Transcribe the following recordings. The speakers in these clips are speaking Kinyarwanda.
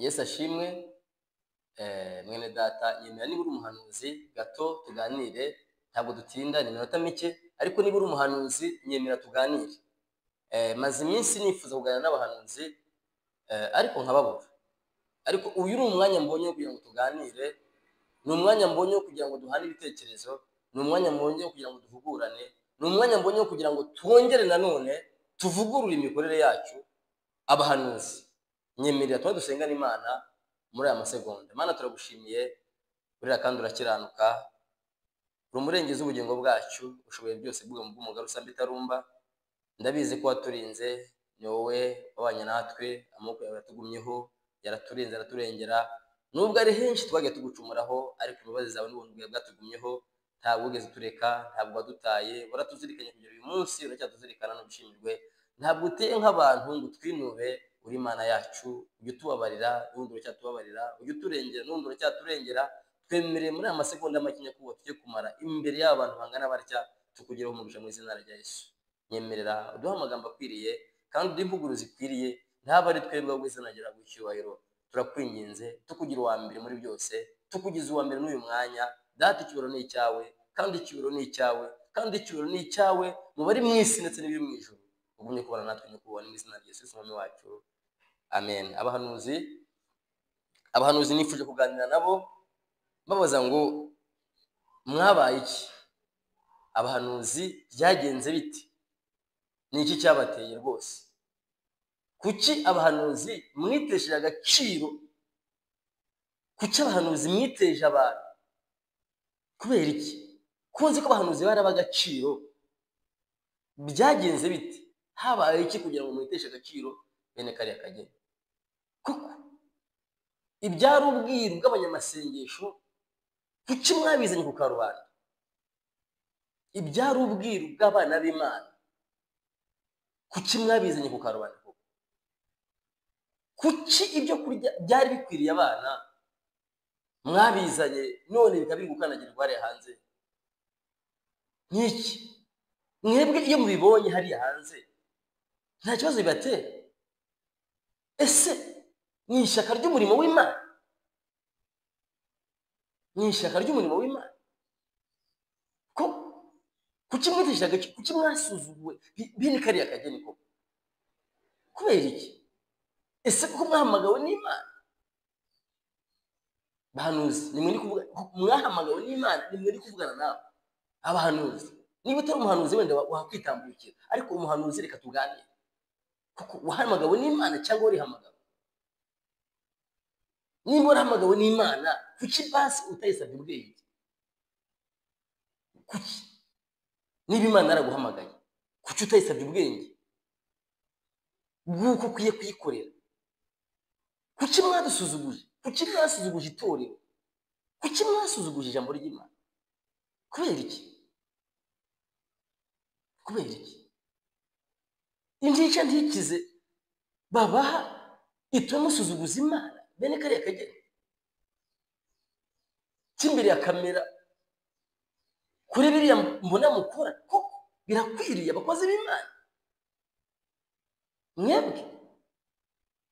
Yesu ashimwe. Mwene data nyemera niba uri umuhanuzi gato tuganire, ntabwo dutinda, ni minota mike, ariko niba uri umuhanuzi nyemera tuganire. Maze iminsi nifuza kuganira n'abahanuzi ariko nkababura. Ariko uyu ni umwanya mbonye wo kugira ngo tuganire, ni umwanya mbonye wo kugira ngo duhane ibitekerezo, ni umwanya mbonye wo kugira ngo duhugurane, ni umwanya mbonye wo kugira ngo twongere nanone tuvugurure imikorere yacu. Abahanuzi nyemerera tuba dusengana Imana muri aya masegonda. Mana turagushimiye, urera kandi urakiranuka, uri umurengezi w'ubugingo bwacu, ushoboye byose bw'umugaru usamba itarumba. Ndabizi ko waturinze, ni wowe wabanye natwe, amaboko yawe yatugumyeho, yaraturinze araturengera. Nubwo ari henshi twagiye tugucumuraho, ariko imbabazi zawe n'ubuntu bwawe bwatugumyeho, ntabwo wigeze utureka, ntabwo wadutaye, waratuzirikanye kugera uyu munsi, uracyatuzirikana no gushimirwe. Ntabwo uteye nk'abantu ngo twinube, uri Imana yacu, ujye utubabarira, n'ubundi uracyatubabarira, ujye uturengera, n'ubundi uracyaturengera. Twemereye muri aya masegonda make nyakubahwa tujye kumara imbere y'abantu bangana batya, tukugireho umugisha mu izina rya Yesu. Nyemerera uduhe amagambo akwiriye kandi uduhe impuguro zikwiriye, ntabwo ari twebwe ahubwo izina ryawe icyubahiro. Turakwinginze tukugira uwa mbere muri byose, tukugize uwa mbere n'uyu mwanya. Data, icyubahiro ni icyawe, kandi icyubahiro ni icyawe, kandi icyubahiro ni icyawe mu bari mu isi ndetse n'ibiri mu ijuru. Ugumye kubana natwe nyakubahwa mu izina rya Yesu umwami wacu, amen. Abahanuzi nifuje kuganira nabo babaza ngo mwabaye iki? Abahanuzi byagenze biti? Ni iki cyabateye rwose? Kuki abahanuzi mwitesheje agaciro? Kuki abahanuzi mwiteje abantu? Kubera iki? Kunzi ko abahanuzi bari ab'agaciro. Byagenze biti? Habaye iki kugira ngo mwiteshe agaciro bene kariya kageni? Kuko ibyari ubwiru bw'abanyamasengesho, kuki mwabizanye ku karubanda? Ibyari ubwiru bw'abana b'Imana, kuki mwabizanye ku karubanda? Kuki ibyo kurya byari bikwiriye abana mwabizanye none bikaba biri gukanagirwa hariya hanze? Nk'iki mwebwe iyo mubibonye hariya hanze nta kibazo bibatera? Ese ni ishyaka ry'umurimo w'Imana? Ni ishyaka ry'umurimo w'Imana? Kuki mwitesheje agaciro? Kuki mwasuzuguwe bene kariya kageni koko? Kubera iki? Ese kuko mwahamagawe n'Imana? Bahanuzi nimwe ndi kuvuga, mwahamagawe n'Imana, nimwe ndi kuvugana nawe. Abahanuzi niba utari umuhanuzi wenda wakwitambukira, ariko umuhanuzi reka tuganire. Kuko wahamagawe n'Imana cyangwa warihamagawe? Niba warahamagawe n'Imana, kuki basi utayisabye ubwenge? Kuki? Niba Imana yaraguhamagaye, kuki utayisabye ubwenge bw'uko ukwiye kuyikorera? Kuki mwadusuzuguje? Kuki mwasuzuguje itorero? Kuki mwasuzuguje ijambo ry'Imana? Kubera iki? Kubera iki? Intica ntikize babaha ituma musuzuguza Imana bene kariya kageni cy'imbere ya kamera? Kuri biriya mbona mukora koko birakwiriye abakozi b'Imana? Mwebwe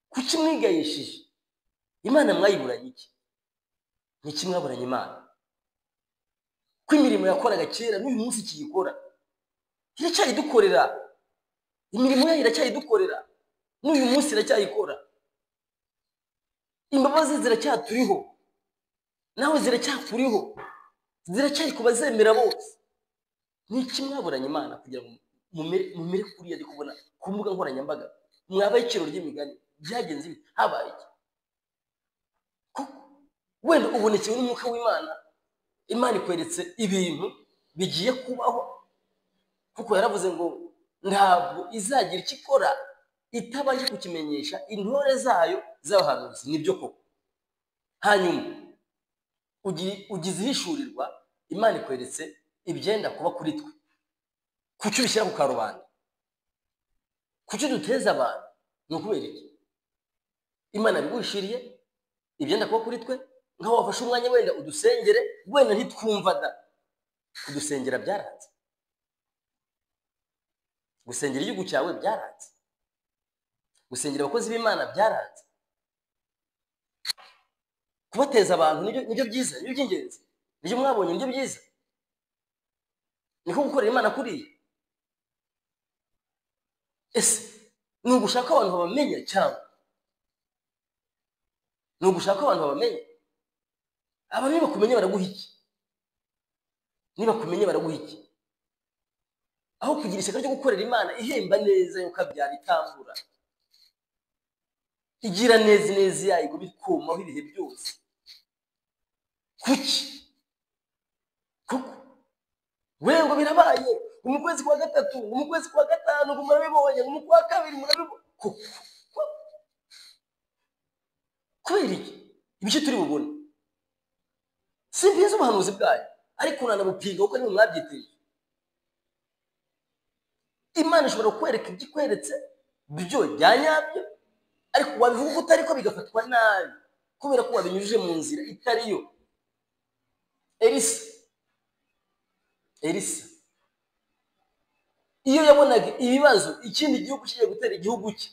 kuki mwigayishije Imana? Mwayiburanye iki? Ni iki mwaburanye Imana? Ko imirimo yakoraga kera n'uyu munsi kiyikora, iracyayidukorera. Imirimo yayo iracyayidukorera, n'uyu munsi iracyayikora. Imbabazi ziracyaturiho, nawe ziracyakuriho, ziracyari ku bazemera bose. Ni iki mwaburanye Imana kugira ngo mumere kuriya ndi kubona ku mbuga nkoranyambaga? Mwabaye iciro ry'imigani. Byagenze bite? Habaye iki? Wenda ubonekewe n'umwuka w'Imana, Imana ikweretse ibintu bigiye kubaho, kuko yaravuze ngo ntabwo izagira icyo ikora itabanje kukimenyesha intore zayo z'abahanuzi. Nibyo koko. Hanyuma ugize ihishurirwa, Imana ikweretse ibyenda kuba kuri twe, kuki ubishyira ku karubanda? Kuki duteza abantu? Ni ukubera iki? Imana biguhishiriye ibyenda kuba kuri twe, nkaho wafashe umwanya wenda udusengere, wenda ntitwumvaga. Kudusengera byaranze, gusengera igihugu cyawe byaranze, gusengera abakozi b'Imana byaranze. kubateza abantu nibyo byiza, nibyo by'ingenzi, nibyo mwabonye, nibyo byiza, niko gukorera Imana kuriya. Ese ni ugushaka abantu babamenya cyangwa ni ugushaka abantu babamenya? Abantu nibakumenye baraguha iki? Nibakumenye baraguha iki? Aho kugira ishyaka ryo gukorera Imana ihemba neza yo kabyara itambura, igira neza yayo ngo bikumaho ibihe byose. Kuki? Kuko wewe ngo birabaye mu kwezi kwa gatatu, mu kwezi kwa gatanu, ngo murabibonye, mu kwa kabiri murabibonye. Kubera iki? Ibyo turi bubone simbizi ubuhanuzi bwayo, ariko unanabupinga kuko niwe mwabyiteye. Imana ishobora kwereka ibyo ikweretse byo byanyabyo, ariko wabivuga ko utari ko bigafatwa nabi kubera ko wabinyujije mu nzira itari yo. Elisa iyo yabonaga ibibazo ikindi gihugu kigiye gutera igihugu cye,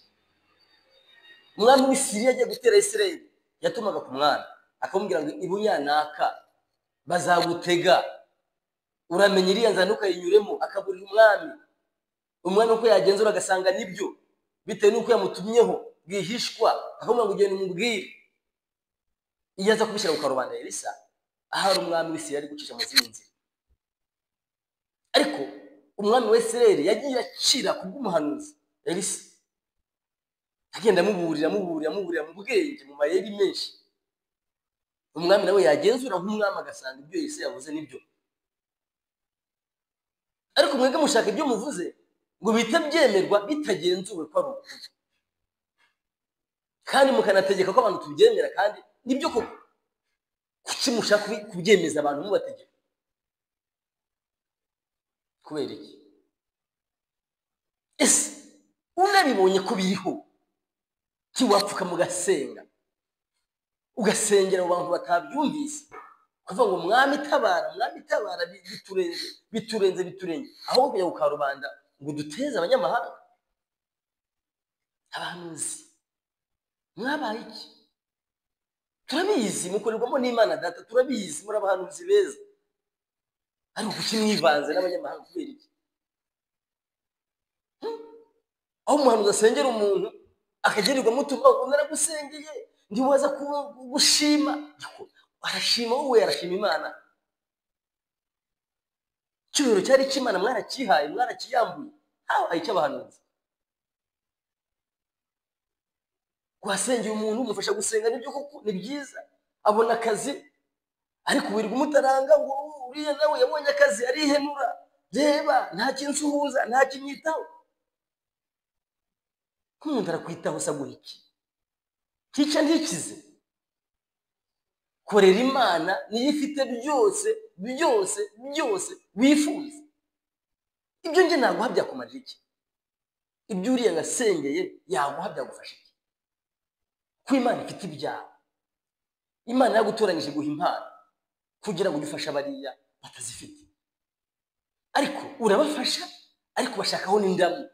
umwami w'Isiriya agiye gutera Isirayeli, yatumaga ku mwana akamubwira ngo ibunyanaka bazagutega, uramenye iriya nzira ntukayinyuremo. Akaburira umwami uko yagenzura agasanga nibyo, bitewe n'uko yamutumyeho bwihishwa, akamubwira ngo ugende umubwire. Iyo aza kubishyira ku karubanda, Elisa ahari umwami w'Isirayeli ari gucisha mu zindi nzira. Ariko umwami wa Isirayeli yagiye akira kubw'umuhanuzi Elisa, agenda amuburira mu bwenge, mu mayeri menshi. Umwami nawe yagenzura nk'umwami agasanga ibyo Elisa yavuze nibyo. Ariko mwebwe mushaka ibyo muvuze ngo bite byemerwa bitagenzuwe ko ari ukuri, kandi mukanategeka ko abantu tubyemera, kandi nibyo koko. Kuki mushaka kubyemeza abantu mubategeka? Kubera iki? Ese unabibonye ko biriho, kiwapfuka mugasenga, ugasengera abo bantu batabyumvise, kuvuga ngo mwami tabara, biturenze, aho kujya ku karubanda ngo duteze abanyamahanga. Abahanuzi mwabaye iki? Turabizi mukorerwamo n'Imana Data, turabizi muri abahanuzi beza, ariko kuki mwivanze n'abanyamahanga? Kubera iki? Aho umuhanuzi asengera umuntu akagirirwa mutuba ngo naragusengeye ntiwaza gushima, arashima wowe, arashima Imana. Cyubiro cyari cy'Imana mwarakihaye, mwarakiyambuye. Aho ayica abahanuzi. Kwasengera umuntu umufasha gusenga nibyo koko, ni byiza, abona akazi, ariko wirirwa umutaranga ngo uriya nawe yabonye akazi arihenura, reba nta kinsuhuza, nta kinyitaho. Kumuntu arakwitaho saguha iki? Kica ntikize. Korera Imana niyo ifite byose wifuza. Ibyo nje naguha byakumarira iki? Ibyo uriya ngasengeye yaguha byagufasha iki? Ko Imana ifite ibyawe. Imana yagutoranyije guha impano kugira ngo ugifashe abariya batazifite, ariko urabafasha, ariko bashakaho n'indamu.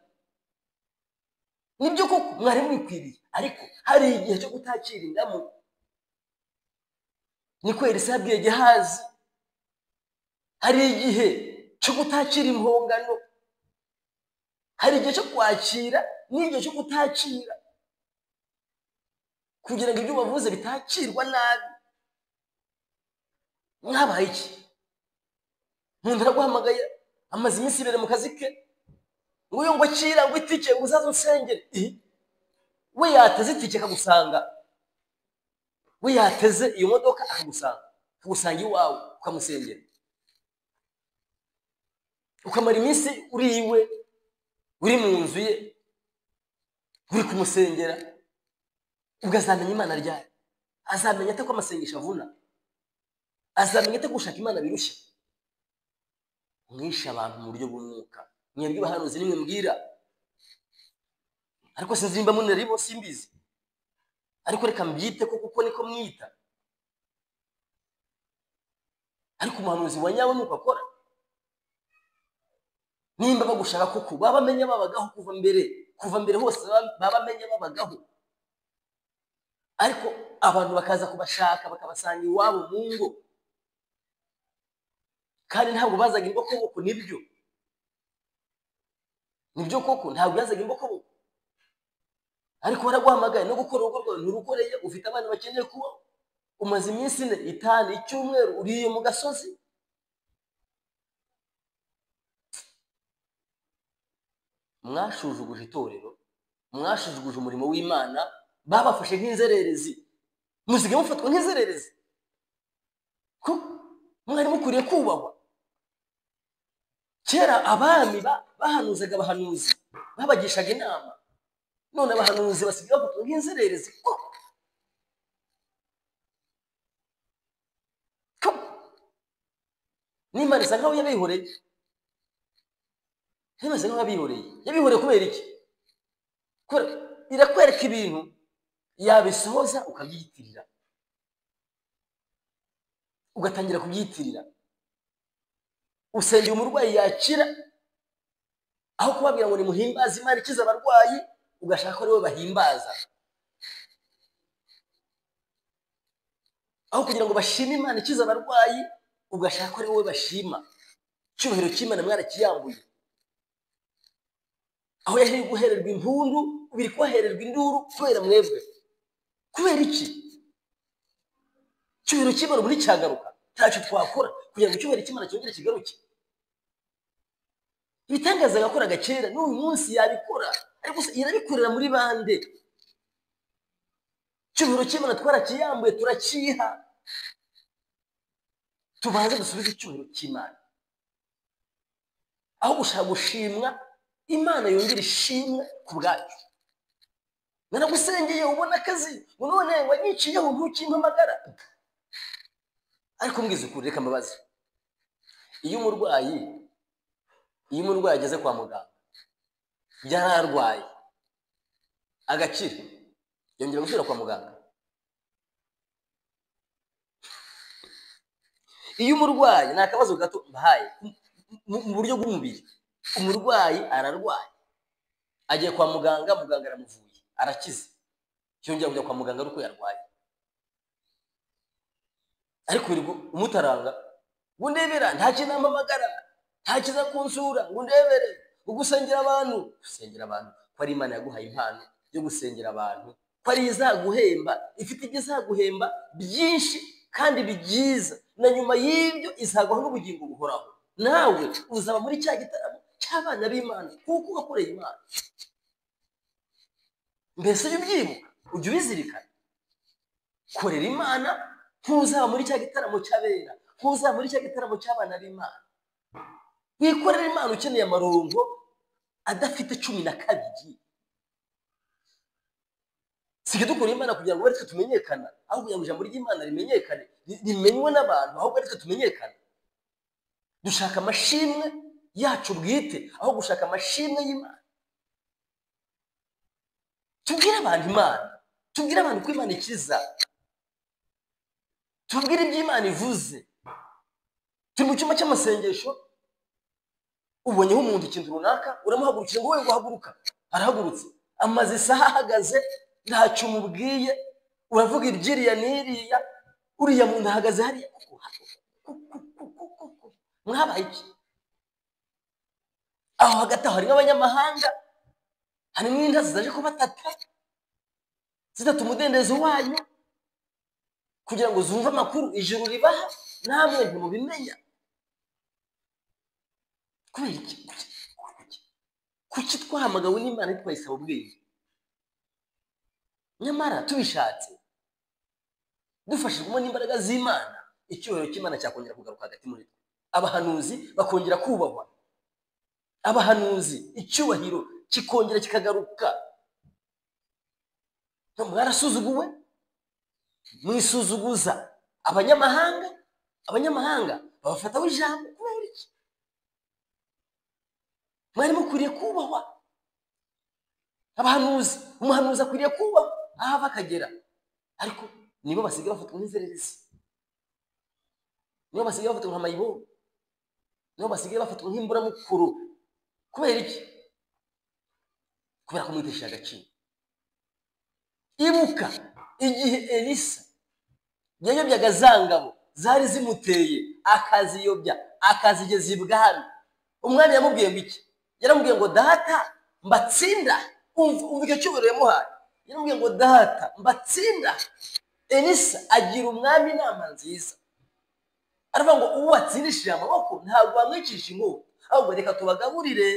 Nibyo koko mwari mwikwiriye, ariko hari igihe cyo gutakira indamu. Niko Elisa yabwiye Gehazi, hari igihe cyo gutakira impongano, hari igihe cyo kwakira n'igihe cyo gutakira, kugira ngo ibyo bavuze bitakirwa nabi. Mwabaye iki? Umuntu araguhamagaye amaze iminsi ibere mu kazi ke, ngo yo ngo akira ngo itike ngo uzaze usengere. We yateze itike akagusanga, we yateze iyo modoka akagusanga iwawe ukamusengera, ukamara iminsi uri iwe, uri mu nzu ye, uri kumusengera. Ubwo azamenya Imana ryari? Azamenya ate ko amasengesho avuna? Azamenya ate gushaka Imana birushya? Mwisha abantu mu buryo bw'umwuka. Mwebwe abahanuzi nimwe mbwira, ariko sinzi nimba munari bo, simbizi, ariko reka mbyite ko kuko niko mwita. Ariko umuhanuzi wa nyawe nuko akora. Nimba bagushaka kuko babamenya babagaho kuva mbere hose, babamenya babagaho. ariko abantu bakaza kubashaka bakabasanga iwabo mu ngo, kandi ntabwo bazaga imbokoboko. Nibyo koko ntabwo yazaga imbokoboko, ariko baraguhamagaye no gukora urugo rwawe nturukoreye, ufite abana bakeneye kuba, umaze iminsi 4, 5, icyumweru uriye mu gasozi. Mwashujuguje itorero, mwashujuguje umurimo w'Imana, babafashe nk'inzererezi, muzige mufatwa nk'inzererezi ko mwari mukuriye kubahwa. Kera abami bahanuzaga abahanuzi, babagishaga inama, none abahanuzi basigaye bafatwa nk'inzererezi ko n'Imana isa nkaho yabihoreye. Ntimaze nkaho yabihoreye kubera iki? Irakwereka ibintu yabisohoza ukabyitirira, ugatangira kubyitirira. Usengera umurwayi yakira, aho kubabwira ngo nimuhimbaze Imana ikiza abarwayi, ugashaka ko ari we bahimbaza. Aho kugira ngo bashime Imana ikiza abarwayi, ugashaka ko ari we bashima. Cyubahiro cy'Imana mwarakiyambuye. Aho yaje guhererwa impundu, ubiri kubahererwa induru kubera mwebwe. Kubera iki? Cyubahiro cy'Imana muri cyagaruka, ntacyo twakora kugira ngo cyubahiro cy'Imana cyongere kigaruke. Ibitangaza yakoraga kera n'uyu munsi yabikora, ariko irabikorera muri bande? Cyubahiro cy'Imana twarakiyambuye, turakiha. Tubanze dusubize icyubahiro cy'Imana. Aho gushaka gushimwa, Imana yongera ishimwe ku bwacu. Naragusengeye ubona akazi, none ngo niciyeho ntukimpamagara. Ariko mbwiza ukuri, reka mbabaze. Iyo umurwayi ageze kwa muganga, yararwaye agakira, yongera gusubira kwa muganga. Iyo umurwayi, nta kabazo gato mbahaye mu buryo bw'umubiri, umurwayi ararwaye, agiye kwa muganga, muganga aramuvuye, arakize, yongera kujya kwa muganga ariko yarwaye. Ariko umutaranga ngo ndebera, nta kintu ampamagara, nta kiza kunsura, ngo ndebere, ngo gusengera abantu. Gusengera abantu ko ari Imana yaguhaye impano yo gusengera abantu, ko ari izaguhemba, ifite izaguhemba byinshi kandi byiza, na nyuma y'ibyo izaguha n'ubugingo buhoraho. Nawe uzaba muri cya gitaramo cy'abana b'Imana kuko wakoreye Imana. Mbese ujye ubyibuka, ujye ubizirikana. Korera Imana, ntuzaba muri cya gitaramo cy'abera, ntuzaba muri cya gitaramo cy'abana b'Imana. Wikorera Imana ukeneye amarongo adafite 12. Sige dukora Imana kugira ngo baritwe tumenyekana, aho kugira ngo ijambo ry'Imana rimenyekane, rimenywe n'abantu, aho baritwe tumenyekane. Dushaka amashimwe yacu bwite aho gushaka amashimwe y'Imana. Tubwire abantu Imana, tubwire abantu ko Imana ikiza, tubwire ibyo Imana ivuze. Turi mu cyumba cy'amasengesho, ubonyeho umuntu ikintu runaka, uramuhagurukira ngo wowe ngo haguruka, arahagurutse, amaze isaha ahagaze, ntacyo umubwiye, uravuga ibyiriya n'iriya, uriya muntu ahagaze hariya. Mwabaye iki? Aho hagati aho harimo abanyamahanga, harimo indazi zaje kubatata, zitatu umudendezo wanyu, kugira ngo zumve amakuru ijuru ribaha, namwe ntimubimenya. Kubera iki? Kuki twahamagawe n'Imana twayisaba ubwenge? Nyamara tubishatse, dufashijwemo n'imbaraga z'Imana, icyubahiro cy'Imana cyakongera kugaruka hagati muri twe. Abahanuzi bakongera kubahwa, abahanuzi icyubahiro kikongera kikagaruka. Mwarasuzuguwe, mwisuzuguza abanyamahanga babafataho ijambo. Kubera iki? Mwari mukwiriye kubahwa. Abahanuzi, umuhanuzi akwiriye kubahwa aho bakagera, ariko nibo basigaye bafatwa nk'inzererezi, nibo basigaye bafatwa nk'amayibo, nibo basigaye bafatwa nk'imburamukuru. Kubera iki? Kubera ko mwitesheje agaciro. Ibuka igihe Elisa yayobyaga za ngabo zari zimuteye akaziyobya akazigeza ibwami, umwami yamubwiye ngo iki? Yaramubwiye ngo data mbatsinda. Umva icyo cyubahiro yamuhaye. Yaramubwiye ngo data mbatsinda. Elisa agira umwami inama nziza, aravuga ngo uwo watsindishije amaboko ntabwo wamwicisha inkota, ahubwo reka tubagaburire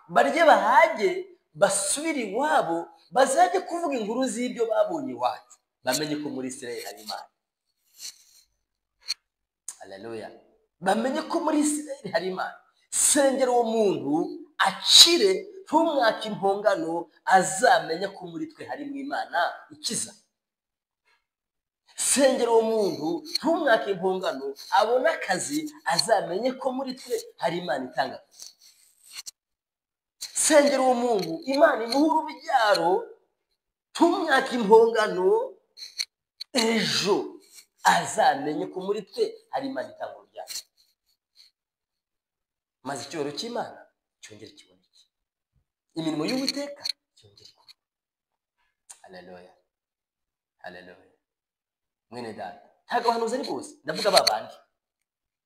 barye bahage basubire iwabo, bazajye kuvuga inkuru z'ibyo babonye iwacu, bamenye ko muri Isirayeli hari Imana. Haleluya. Bamenye ko muri Isirayeli hari Imana. Sengera uwo muntu acire, ntumwake impongano, azamenye ko muri twe harimo Imana ikiza. Sengera uwo muntu ntumwake impongano, abone akazi, azamenye ko muri twe hari Imana itanga. Sengera uwo muntu Imana imuha urubyaro, ntumwake impongano, ejo azamenye ko muri twe hari Imana itanga urubyaro, maze icyubahiro cy'Imana cyongere kiboneke, imirimo y'Uwiteka cyongere kuba. Haleluya, haleluya. Mwene data, ntabwo abahanuzi ari bose, ndavuga ba bandi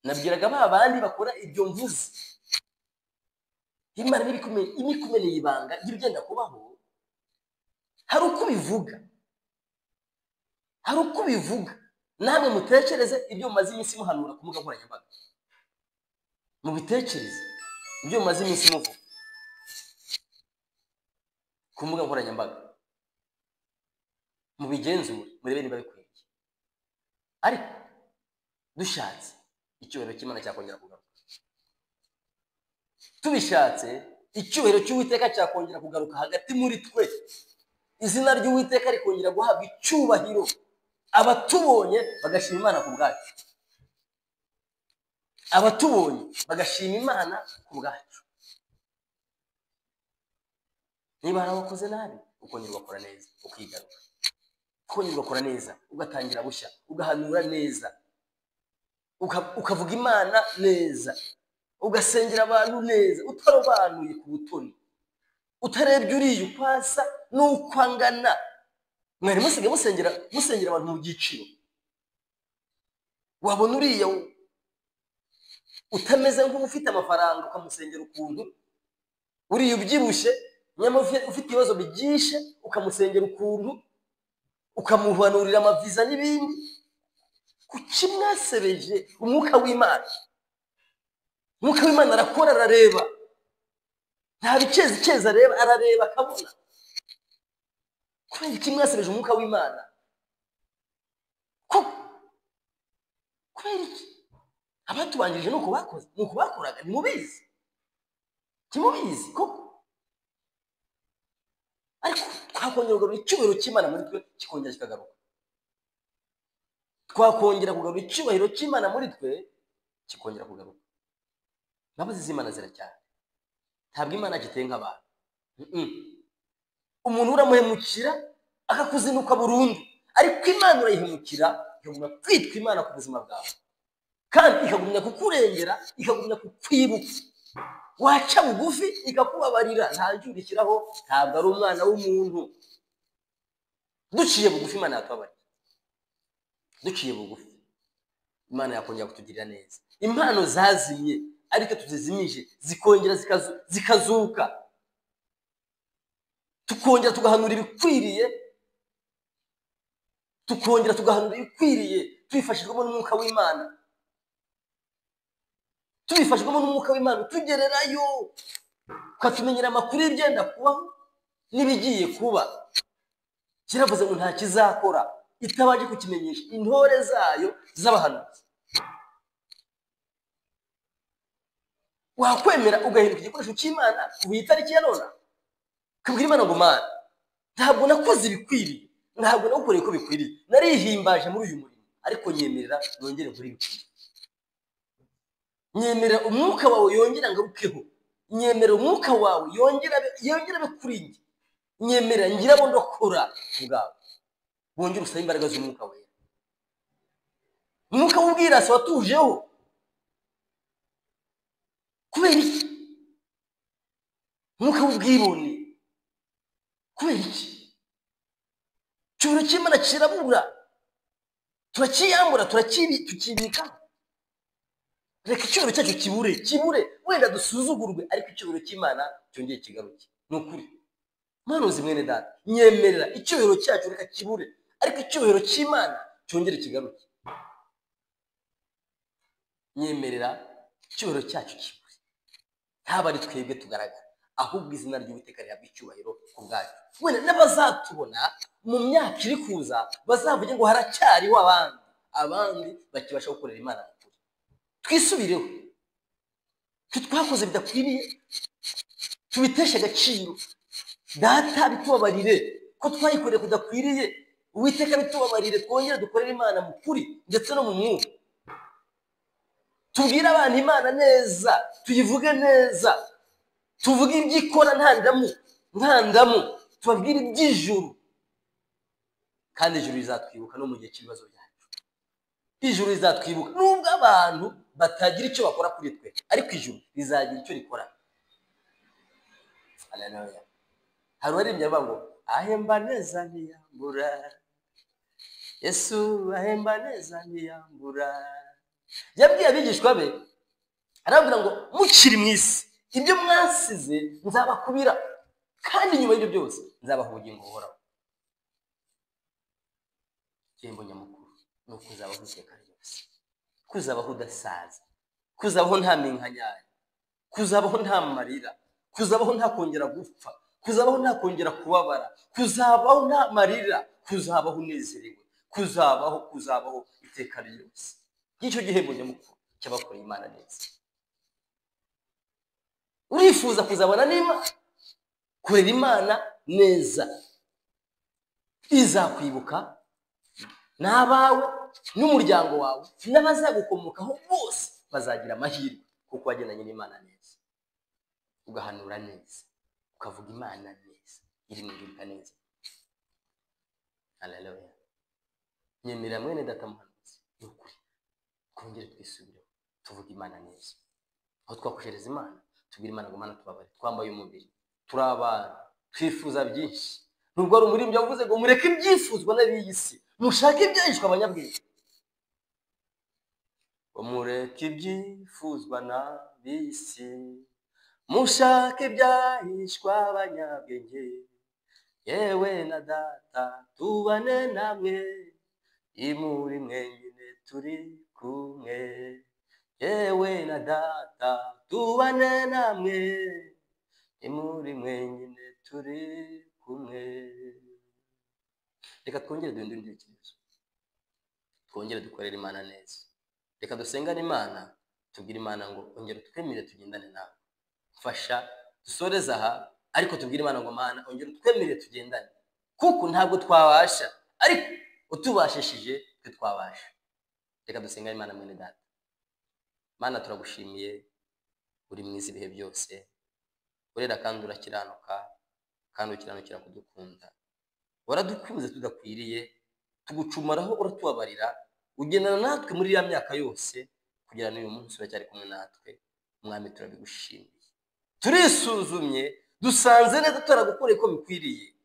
nabwiraga, ba bandi bakora ibyo mvuze. Imana imikumeneye ibanga y'ibigenda kubaho, hari uko bivuga, hari uko bivuga. Namwe mutekereze ibyo mumaze iminsi muhanura ku mbuga nkoranyambaga, mubitekereze ibyo mumaze iminsi muvuga ku mbuga nkoranyambaga, mubigenzure murebe niba bikwiriye. Ariko dushatse icyubahiro cy'Imana cyakongera kugaruka, tubishatse icyubahiro cy'Uwiteka cyakongera kugaruka hagati muri twe, izina ry'Uwiteka rikongera guhabwa icyubahiro, abatubonye bagashima Imana ku bwacu, abatubonye bagashima Imana ku bwacu. Niba hari abakoze nabi, ukongera ugakora neza, ukigaruka, ukongera ugakora neza, ugatangira bushya, ugahanura neza, ukavuga Imana neza, ugasengera abantu neza, utarobanuye ku butoni, utarebye uriye uko asa n'uko angana. Mwari musigaye musengera abantu mu byiciro. Wabona uriya utameze nk'ufite amafaranga ukamusengera ukuntu, uriya ubyibushye nyamara ufite ibibazo byinshi ukamusengera ukuntu, ukamuhanurira amaviza n'ibindi. Kuki mwasebeje umwuka w'Imana? Umwuka w'Imana arakora, arareba, nta bicezi areba, arareba akabona. Kubera iki mwasebeje umwuka w'Imana? Kubera iki? Abatubanjirije nuko bakoze, nuko bakoraga, ntimubizi, ntimubizi koko. Ariko twakongera kugarura icyubahiro cy'Imana muri twe kikongera kikagaruka, twakongera kugarura icyubahiro cy'Imana muri twe kikongera kugaruka. Imbabazi z'Imana ziracyari, ntabwo Imana agiteye nk'abantu. Umuntu uramuhemukira akakuzinuka burundu, ariko Imana urayihemukira ikagumya kwitwa Imana ku buzima bwawe, kandi ikagumya kukurengera, ikagumya kukwibuka. Waca bugufi ikakubabarira, ntajurikiraho, ntabwo ari umwana w'umuntu. Duciye bugufi Imana yatubabarira, duciye bugufi Imana yakongera kutugirira neza. Impano zazimye ariko tuzizimije zikongera zikazuka, tukongera tugahanura ibikwiriye, tukongera tugahanura ibikwiriye, tubifashijwemo n'umwuka w'Imana, tubifashijwemo n'umwuka w'Imana. Tugererayo ukatumenyera amakuru y'igenda kubaho n'ibigiye kuba. Kiravuze ngo nta kizakora itabanje kukimenyesha intore zayo z'abahanuzi. Wakwemera ugahinduka igikoresho cy'Imana ubu itariki ya none, ukabwira Imana ngo Mana, ntabwo nakoze ibikwiriye, ntabwo nagukoreye ko bikwiriye, narihimbaje muri uyu murimo, ariko nyemerera nongere nkore ibikwiriye. Nyemerera umwuka wawe yongera ngarukeho, nyemerera umwuka wawe yongera abe kuri njye, nyemerera ngira abo ndokora ubwawe. Wongere usabe imbaraga z'umwuka we, umwuka w'ubwirasi watujeho. Kubera iki? Umwuka w'ubwibone, kubera iki? icyubahiro cy'Imana kirabura, turakiyambura, tukibika. Reka icyubahiro cyacu kibure, wenda dusuzugurwe, ariko icyubahiro cy'Imana cyongeye kigaruke. Ni ukuri muhanuzi mwene data, nyemerera icyubahiro cyacu reka kibure, ariko icyubahiro cy'Imana cyongere kigaruke. Nyemerera icyubahiro cyacu kibure, ntaba ari twebwe tugaragara, ahubwo izina ry'Uwiteka rihabwa icyubahiro ku bwacu. Wenda n'abazatubona mu myaka iri kuza bazavuge ngo haracyariho abandi bakibasha gukorera Imana mu kuri. Twisubireho, twakoze bidakwiriye, tubiteshe agaciro. Data bitubabarire ko twayikoreye kudakwiriye, Uwiteka bitubabarire, twongere dukorere Imana mu kuri ndetse no mu mwuka. Tubwire abantu Imana neza, tuyivuge neza, tuvuge ibyo ikora nta ndamu, tubabwire iby'ijuru. Kandi ijuru rizatwibuka no mu gihe cy'ibibazo byacu. Ijuru rizatwibuka nubwo abantu batagira icyo bakora kuri twe, ariko ijuru rizagira icyo rikora. Haleluya. Hari uwaririmbye avuga ngo ahemba neza ntiyambura, Yesu ahemba neza ntiyambura. Yabwiye abigishwa be arabwira ngo mukiri mu isi ibyo mwasize nzabakubira, kandi nyuma y'ibyo byose nzabaha ubugingo buhoraho. Igihembo nyamukuru ni ukuzabaho iteka ryose, kuzabaho udasaza, kuzabaho nta minkanyari, kuzabaho nta marira, kuzabaho nta kongera gupfa, kuzabaho nta kongera kubabara, kuzabaho nta marira, kuzabaho unezerewe, kuzabaho iteka ryose. Nicyo gihembo nyamukuru cy'abakoreye Imana neza. Urifuza kuzabona n'Imana, korera Imana neza, izakwibuka n'abawe n'umuryango wawe n'abazagukomokaho bose bazagira amahirwe kuko wagendanye n'Imana neza, ugahanura neza, ukavuga Imana neza, iri mu ijuru neza. Haleluya. Nyemerera mwene data muhanuzi, ni ukuri twongere twisubireho, tuvuga Imana neza. Aho twakushereza Imana, tubwira Imana ngo Mana tubabare, twambaye umubiri, turi abantu, twifuza byinshi. Nubwo ari umuririmbyi yavuze ngo mureke ibyifuzwa n'ab'iyi si, mushake ibyahishwe abanyabwenge. Mureke ibyifuzwa n'ab'iyi si, mushake ibyahishwe abanyabwenge. Yewe na Data tubane namwe, imuri mwenyine turi kumwe. Yewe na Data tubane namwe, imuri mwenyine turi kumwe. Reka twongere duhindure ibitekerezo, twongere dukorere Imana neza. Reka dusengane Imana, tubwire Imana ngo ongera utwemere tugendane nawe. Fasha dusoreze aha, ariko tubwire Imana ngo Mana ongera utwemere tugendane, kuko ntabwo twabasha, ariko utubashishije twe twabasha. Reka dusengane Imana mwene data. Mana turagushimiye, uri mwiza ibihe byose, urera kandi urakiranuka, kandi ukiranukira kudukunda. Waradukunze tudakwiriye, tugucumaraho uratubabarira, ugendana natwe muri ya myaka yose, kugira n'uyu munsi uracyari kumwe natwe. Mwami turabigushimiye. Turisuzumye, dusanze neza turagukoreye ko bikwiriye,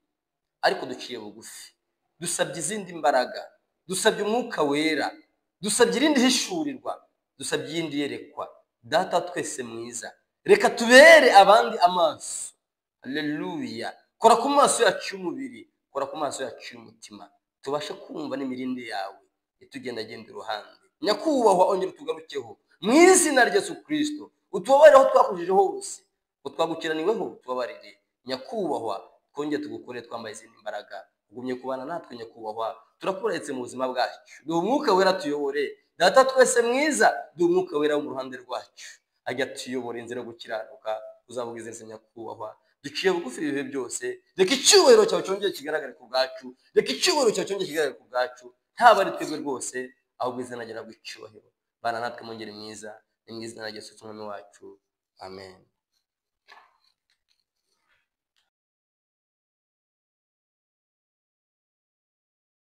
ariko duciye bugufi. Dusabye izindi mbaraga, dusabye umwuka wera, dusabye irindi hishurirwa, dusabye iyindi yerekwa. Data twese mwiza, reka tubere abandi amaso. Haleluya. Kora ku maso yacu y'umubiri, kora ku maso yacu y'umutima, tubashe kumva n'imirinde yawe itugendagenda iruhande. Nyakubahwa ongera utugarukeho mu izina rya Yesu Kristo, utubabarire aho twakujejeho hose, utwagukiraniweho tubabarire. Nyakubahwa twongere tugukorere twambaye izindi mbaraga, ugumye kubana natwe nyakubahwa, turakuretse mu buzima bwacu. Duhe umwuka wera tuyobore. Data twese mwiza, duhe umwuka wera mu ruhande rwacu, ajya tuyobora inzira yo gukiranuka, uzavuga izina nyakubahwa. Duciye bugufi ibihe byose, reka icyubahiro cyawe cyongere kigaragare ku bwacu, reka icyubahiro cyawe cyongere kigaragare ku bwacu, ntaba ari twebwe rwose, ahubwo izina ryawe ry'icyubahiro. Bana natwe mwongere mwiza, ni mu izina rya Yesu Umwami wacu, amen.